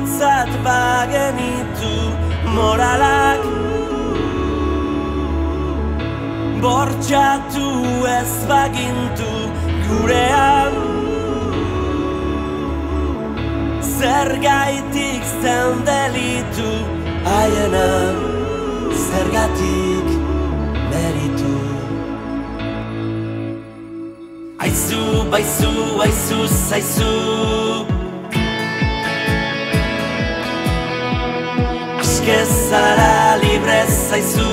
Ontzat bagenitu moralak bortxatu ez bagintu gurean Zergaitik zen delitu haiena Zergatik meritu Aizu, baizu, aizu, zaizu Zara libre zaizu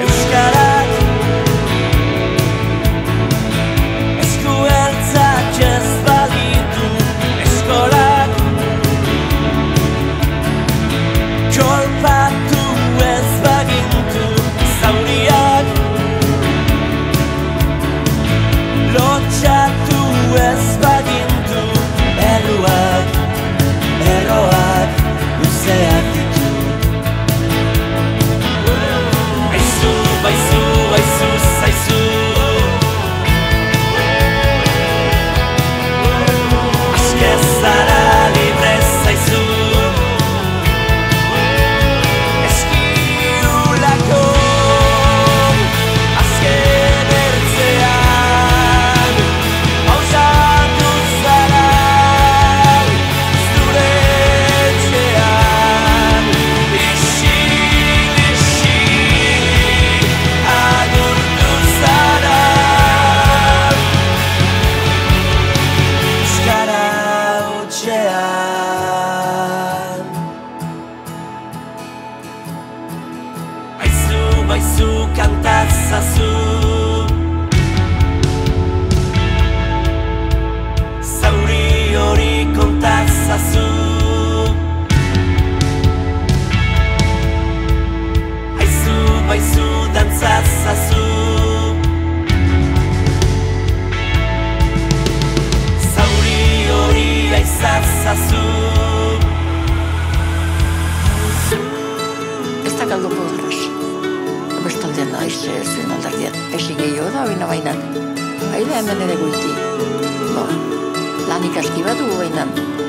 Euskarak eskueltzak ez balitu Eskolak kolpatu ez bagintu Zauriak lotxatu ez bagintu Erruak, erroak, luzeak ditu Aizu, baizu, aizu, zaizu Aske zara libre zaizu Eskiulako azken ertzean Pausatu zara Baizu kantazazu Zauri hori kontazazu Aizu, baizu dantzazazu Zauri hori aizazazu Ez da galduko erraz Bestaldean da, zuen aldardian Esi gehiago da, baina bainan Baina hemen ere guiti Lanik aski bat dugu bainan